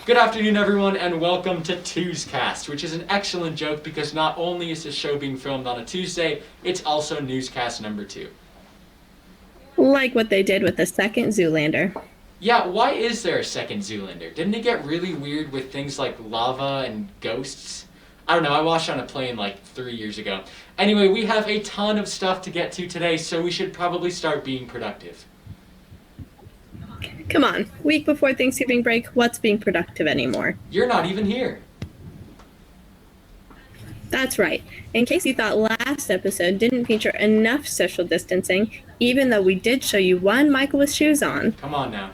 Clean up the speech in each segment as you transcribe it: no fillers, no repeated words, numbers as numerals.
Good afternoon, everyone, and welcome to Newscast, which is an excellent joke because not only is this show being filmed on a Tuesday, it's also Newscast number 2. Like what they did with the second Zoolander. Yeah, why is there a second Zoolander? Didn't it get really weird with things like lava and ghosts? I don't know, I watched on a plane like 3 years ago. Anyway, we have a ton of stuff to get to today, so we should probably start being productive. Come on, week before Thanksgiving break, what's being productive anymore? You're not even here. That's right. In case you thought last episode didn't feature enough social distancing, even though we did show you one Michael with shoes on. Come on now.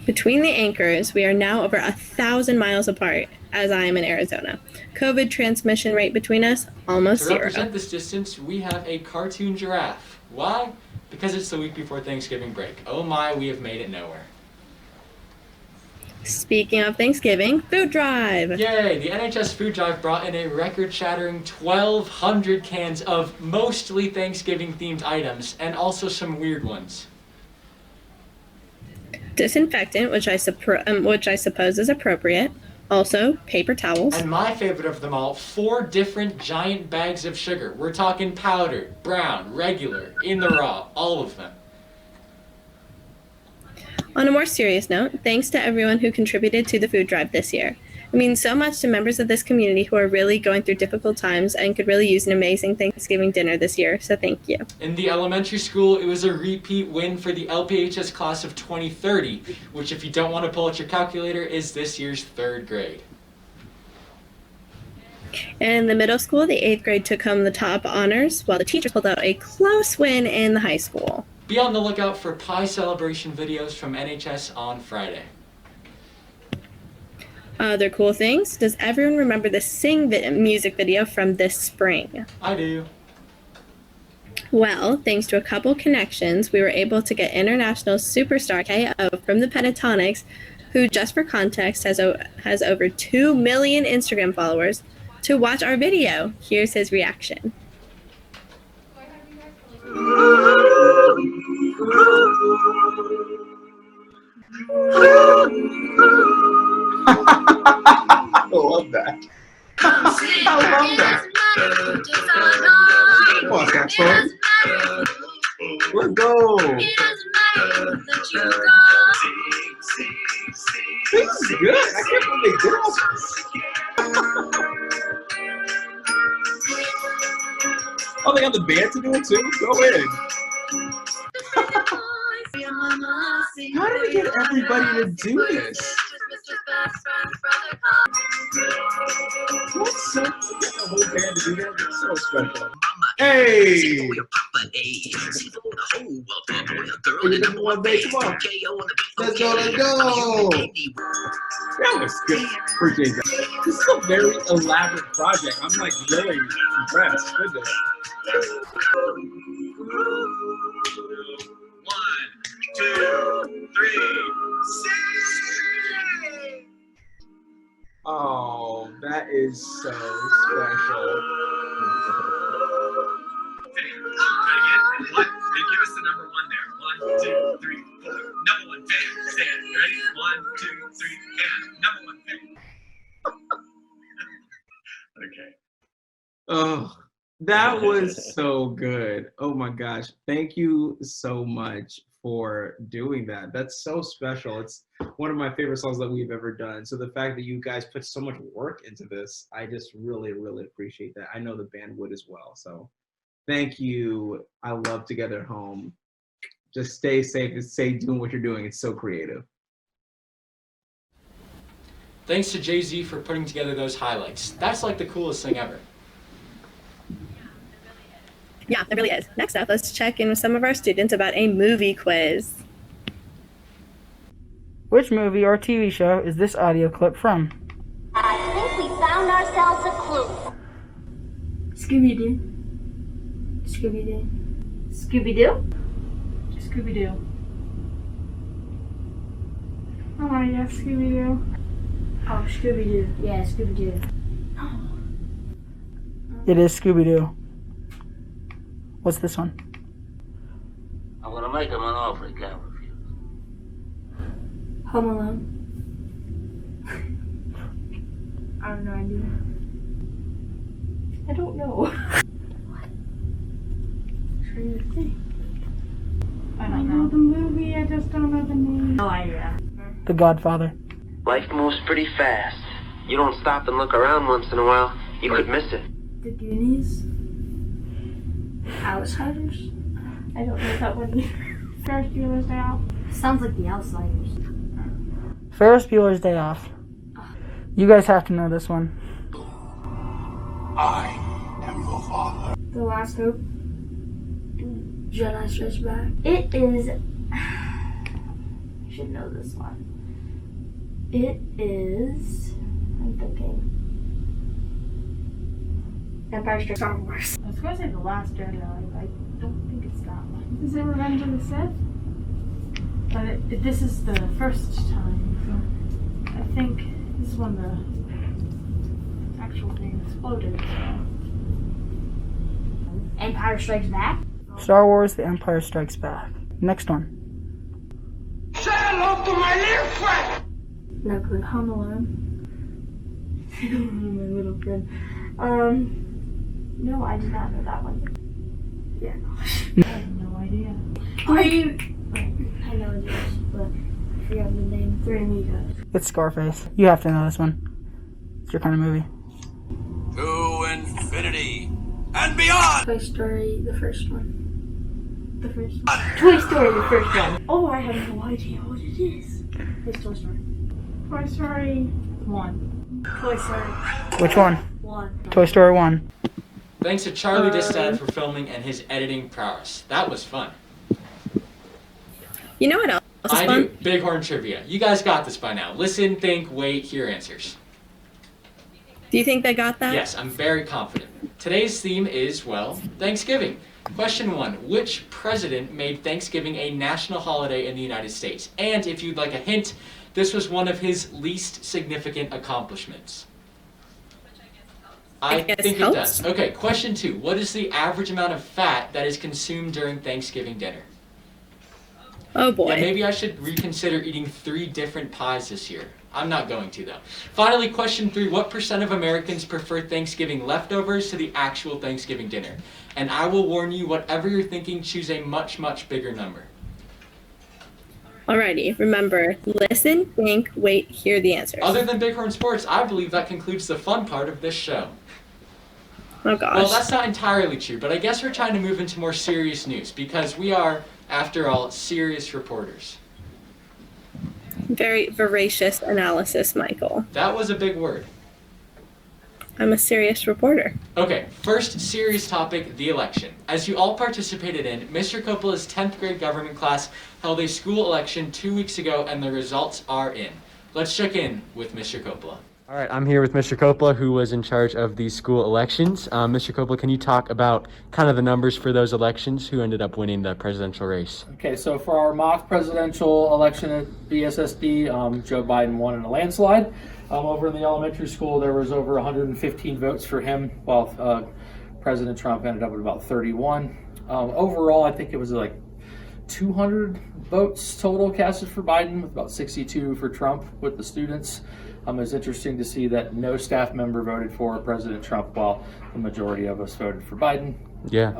Between the anchors, we are now over 1,000 miles apart, as I am in Arizona. COVID transmission rate between us, almost To zero. represent this distance, we have a cartoon giraffe. Why? Because it's the week before Thanksgiving break. Oh my, we have made it nowhere. Speaking of Thanksgiving, food drive! Yay! The NHS food drive brought in a record-shattering 1,200 cans of mostly Thanksgiving-themed items, and also some weird ones. Disinfectant, which I suppose is appropriate. Also, paper towels. And my favorite of them all, 4 different giant bags of sugar. We're talking powdered, brown, regular, in the raw, all of them. On a more serious note, thanks to everyone who contributed to the food drive this year. It means so much to members of this community who are really going through difficult times and could really use an amazing Thanksgiving dinner this year, so thank you. In the elementary school, it was a repeat win for the LPHS class of 2030, which, if you don't want to pull out your calculator, is this year's 3rd grade. And in the middle school, the 8th grade took home the top honors, while the teachers pulled out a close win in the high school. Be on the lookout for pie celebration videos from NHS on Friday. Other cool things, does everyone remember the music video from this spring? I do. Well, thanks to a couple connections, we were able to get international superstar KO from the Pentatonics, who, just for context, has over 2 million Instagram followers, to watch our video. Here's his reaction. I love that. I love that. Come on, saxophone. Let's go. This is good. I can't believe they did all this. Oh, they got the band to do it too? Go in. How did they get everybody to do this? What's so, get the whole band to do that? It's so special. Hey! Come on, babe, come on. Let's go, let's go! That was good. Appreciate that. This is a very elaborate project. I'm like really impressed. Goodness. 1, 2, 3, sing! Oh, that is so special. Again, one. Give us the number 1 there. 1, 2, 3, 4. Number 1, fan. Stand. Ready? 1, 2, 3, and number 1, fan. Okay. Oh, that was so good. Oh my gosh. Thank you so much for doing that. That's so special. It's one of my favorite songs that we've ever done. So the fact that you guys put so much work into this, I just really, really appreciate that. I know the band would as well. So thank you. I love Together at Home. Just stay safe and stay doing what you're doing. It's so creative. Thanks to JayZ for putting together those highlights. That's like the coolest thing ever. Yeah, it really is. Next up, let's check in with some of our students about a movie quiz. Which movie or TV show is this audio clip from? I think we found ourselves a clue. Scooby-Doo. Scooby-Doo. Scooby-Doo? Scooby-Doo. Oh, yeah, Scooby-Doo. Oh, Scooby-Doo. Yeah, Scooby-Doo. It is Scooby-Doo. What's this one? I'm gonna make him an offer he can't refuse. Home Alone. I have no idea. I don't know. Trying to think. I don't know the movie, I just don't know the name. No idea. The Godfather. Life moves pretty fast. You don't stop and look around once in a while, you could miss it. The Goonies? Outsiders? I don't know that one either. Ferris Bueller's Day Off? Sounds like The Outsiders. Ferris Bueller's Day Off. You guys have to know this one. I am your father. The Last Hope? Jedi Strikes Back? It is... I should know this one. It is... I'm thinking. Empire Strikes Star Wars. I was going to say The Last Jedi. I don't think it's that one. Is it Revenge of the Sith? But this is the first time. So I think this is when the actual thing exploded. So. Empire Strikes Back? Star Wars, The Empire Strikes Back. Next one. Say hello to my little friend. Not good. Home Alone. My little friend. No, I did not know that one. Yeah. I have no idea. I know it is, but I forgot the name. Three Amigos. It's Scarface. You have to know this one. It's your kind of movie. To infinity and beyond. Toy Story, the first one. The first one. Toy Story, the first one. Oh, I have no idea what it is. It's Toy Story. Toy Story 1. Toy Story. Which one? 1. Toy Story 1. Thanks to Charlie Distad for filming and his editing prowess. That was fun. You know what else is I fun? do. Bighorn trivia. You guys got this by now. Listen, think, wait, hear answers. Do you think they got that? Yes, I'm very confident. Today's theme is, well, Thanksgiving. Question 1. Which president made Thanksgiving a national holiday in the United States? And if you'd like a hint, this was one of his least significant accomplishments. I guess think it helps. does. Okay, question 2. What is the average amount of fat that is consumed during Thanksgiving dinner? Oh boy. Yeah, maybe I should reconsider eating 3 different pies this year. I'm not going to, though. Finally, question 3. What % of Americans prefer Thanksgiving leftovers to the actual Thanksgiving dinner? And I will warn you, whatever you're thinking, choose a much, much bigger number. Alrighty, remember, listen, think, wait, hear the answers. Other than Bighorn Sports, I believe that concludes the fun part of this show. Oh gosh. Well, that's not entirely true, but I guess we're trying to move into more serious news because we are, after all, serious reporters. Very voracious analysis, Michael. That was a big word. I'm a serious reporter. Okay, first serious topic, the election. As you all participated in, Mr. Coppola's 10th grade government class held a school election 2 weeks ago and the results are in. Let's check in with Mr. Coppola. All right, I'm here with Mr. Coppola, who was in charge of the school elections. Mr. Coppola, can you talk about kind of the numbers for those elections? Who ended up winning the presidential race? Okay, so for our mock presidential election at BSSD, Joe Biden won in a landslide. Over in the elementary school, there was over 115 votes for him, while President Trump ended up with about 31. Overall, I think it was like 200 votes total casted for Biden, with about 62 for Trump with the students. It was interesting to see that no staff member voted for President Trump, while the majority of us voted for Biden. Yeah.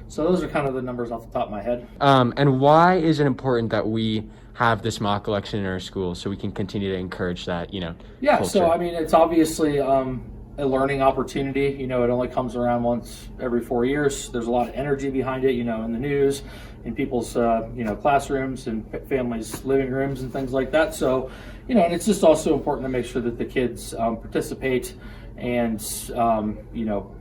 So those are kind of the numbers off the top of my head. And why is it important that we have this mock election in our school so we can continue to encourage that, Yeah, culture? so I mean, it's obviously a learning opportunity. It only comes around once every 4 years. There's a lot of energy behind it, in the news, in people's, classrooms and families' living rooms and things like that. So, and it's just also important to make sure that the kids participate and,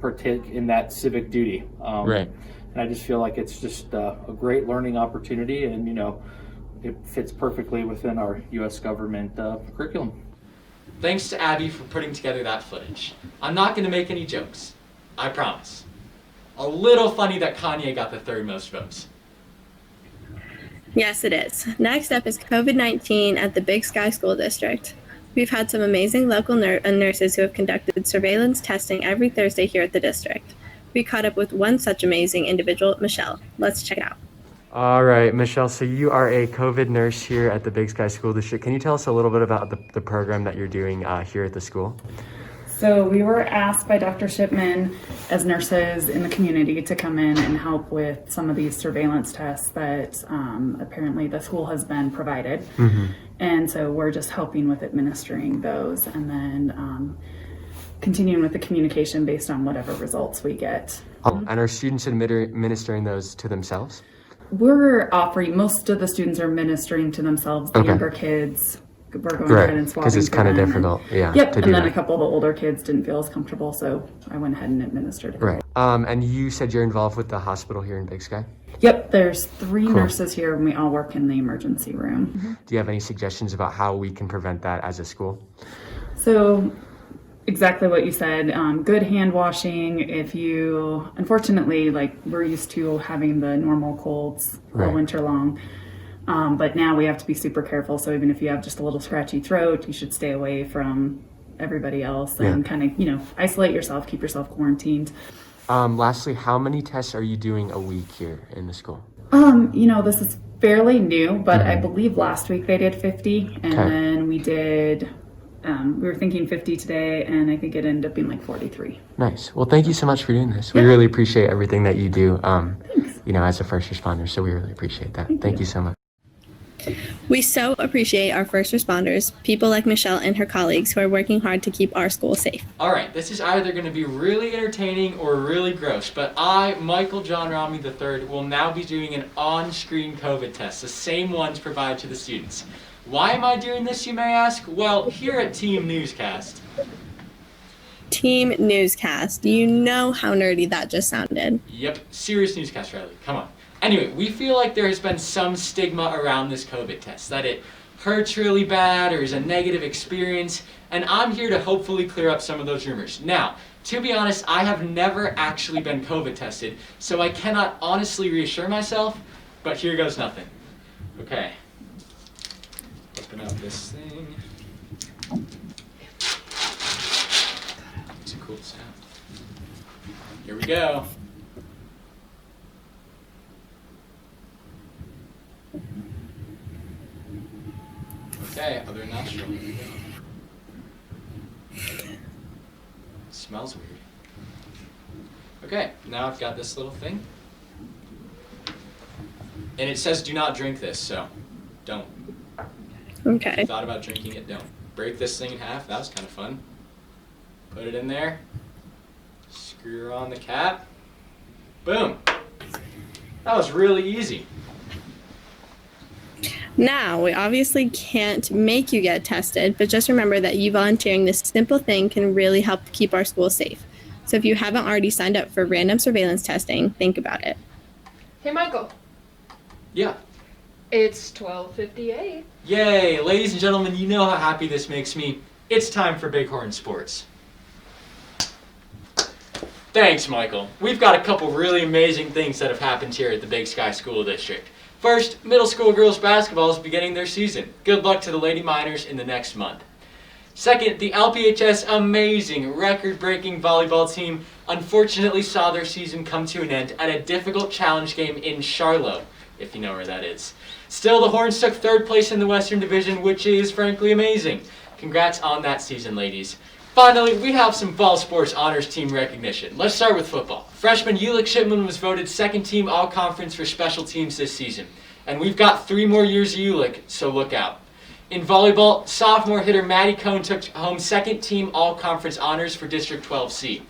partake in that civic duty. Right. And I just feel like it's just a great learning opportunity, and, it fits perfectly within our U.S. government curriculum. Thanks to Abby for putting together that footage. I'm not going to make any jokes. I promise. A little funny that Kanye got the 3rd most votes. Yes, it is. Next up is COVID-19 at the Big Sky School District. We've had some amazing local nurses who have conducted surveillance testing every Thursday here at the district. We caught up with one such amazing individual, Michelle. Let's check it out. All right, Michelle, so you are a COVID nurse here at the Big Sky School District. Can you tell us a little bit about the program that you're doing here at the school? So we were asked by Dr. Shipman as nurses in the community to come in and help with some of these surveillance tests that apparently the school has been provided. And so we're just helping with administering those and then continuing with the communication based on whatever results we get. Oh, and are students administering those to themselves? We're offering, most of the students are administering to themselves, the younger kids. We're going ahead and swapping. Because it's kind of difficult, Yep, and then a couple of the older kids didn't feel as comfortable, so I went ahead and administered it. Right. And you said you're involved with the hospital here in Big Sky? Yep, there's 3 nurses here and we all work in the emergency room. Do you have any suggestions about how we can prevent that as a school? So exactly what you said, good hand washing. If you, unfortunately, like we're used to having the normal colds all winter long. But now we have to be super careful. So even if you have just a little scratchy throat, you should stay away from everybody else and kind of, isolate yourself, keep yourself quarantined. Lastly, how many tests are you doing a week here in the school? This is fairly new, but I believe last week they did 50 and then we did, we were thinking 50 today and I think it ended up being like 43. Nice. Well, thank you so much for doing this. We really appreciate everything that you do, as a first responder. So we really appreciate that. Thank you so much. We so appreciate our first responders, people like Michelle and her colleagues who are working hard to keep our school safe. All right, this is either going to be really entertaining or really gross, but I, Michael John Romney III, will now be doing an on-screen COVID test, the same ones provided to the students. Why am I doing this, you may ask? Well, here at Team Newscast. Team Newscast. You know how nerdy that just sounded. Yep, serious newscast, Riley. Come on. Anyway, we feel like there has been some stigma around this COVID test, that it hurts really bad or is a negative experience, and I'm here to hopefully clear up some of those rumors. Now, to be honest, I have never actually been COVID tested, so I cannot honestly reassure myself, but here goes nothing. Okay. Open up this thing. It's a cool sound. Here we go. Okay, other nostril. Here we go. Smells weird. Okay, now I've got this little thing. And it says do not drink this, so don't. Okay. If you thought about drinking it, don't. Break this thing in half. That was kind of fun. Put it in there. Screw on the cap. Boom. That was really easy. Now, we obviously can't make you get tested, but just remember that you volunteering this simple thing can really help keep our school safe. So if you haven't already signed up for random surveillance testing, think about it. Hey, Michael. Yeah. It's 12:58. Yay! Ladies and gentlemen, you know how happy this makes me. It's time for Bighorn Sports. Thanks, Michael. We've got a couple really amazing things that have happened here at the Big Sky School District. First, middle school girls basketball is beginning their season. Good luck to the Lady Miners in the next month. Second, the LPHS amazing record-breaking volleyball team unfortunately saw their season come to an end at a difficult challenge game in Charlotte, if you know where that is. Still, the Horns took third place in the Western Division, which is frankly amazing. Congrats on that season, ladies. Finally, we have some fall sports honors team recognition. Let's start with football. Freshman Ulick Shipman was voted second team all-conference for special teams this season. And we've got 3 more years of Ulick, so look out. In volleyball, sophomore hitter Maddie Cohn took home second team all-conference honors for District 12C.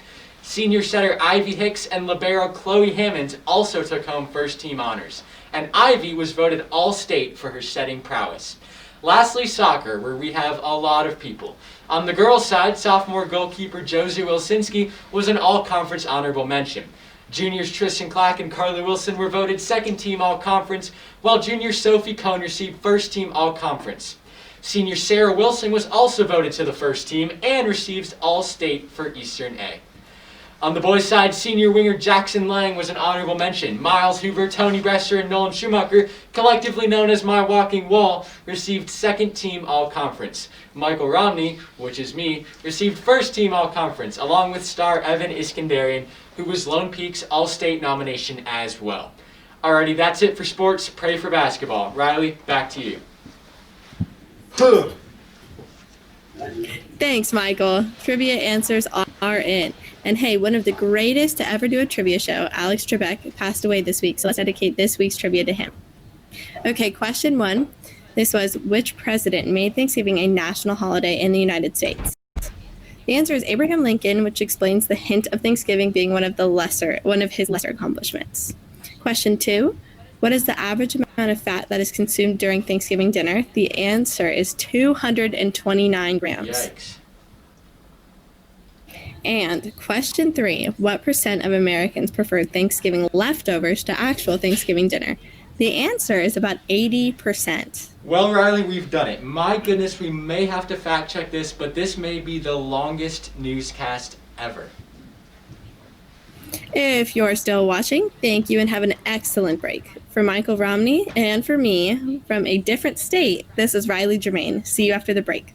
Senior setter Ivy Hicks and libero Chloe Hammond also took home first team honors. And Ivy was voted all-state for her setting prowess. Lastly, soccer, where we have a lot of people. On the girls' side, sophomore goalkeeper Josie Wilsinski was an all-conference honorable mention. Juniors Tristan Clack and Carly Wilson were voted second team all-conference, while junior Sophie Cohn received first team all-conference. Senior Sarah Wilson was also voted to the first team and received all-state for Eastern A. On the boys' side, senior winger Jackson Lang was an honorable mention. Miles Hoover, Tony Bresser, and Nolan Schumacher, collectively known as My Walking Wall, received second team all-conference. Michael Romney, which is me, received first team all-conference, along with star Evan Iskandarian, who was Lone Peak's all-state nomination as well. Alrighty, that's it for sports. Pray for basketball. Riley, back to you. Thanks, Michael. Trivia answers are in. And hey, one of the greatest to ever do a trivia show, Alex Trebek, passed away this week, so let's dedicate this week's trivia to him. Okay, question 1. This was, which president made Thanksgiving a national holiday in the United States? The answer is Abraham Lincoln, which explains the hint of Thanksgiving being one of his lesser accomplishments. Question 2. What is the average amount of fat that is consumed during Thanksgiving dinner? The answer is 229 grams. Yikes. And question 3, what percent of Americans prefer Thanksgiving leftovers to actual Thanksgiving dinner? The answer is about 80%. Well, Riley, we've done it. My goodness, we may have to fact check this, but this may be the longest newscast ever. If you're still watching, thank you and have an excellent break. For Michael Romney and for me, from a different state, this is Riley Germain. See you after the break.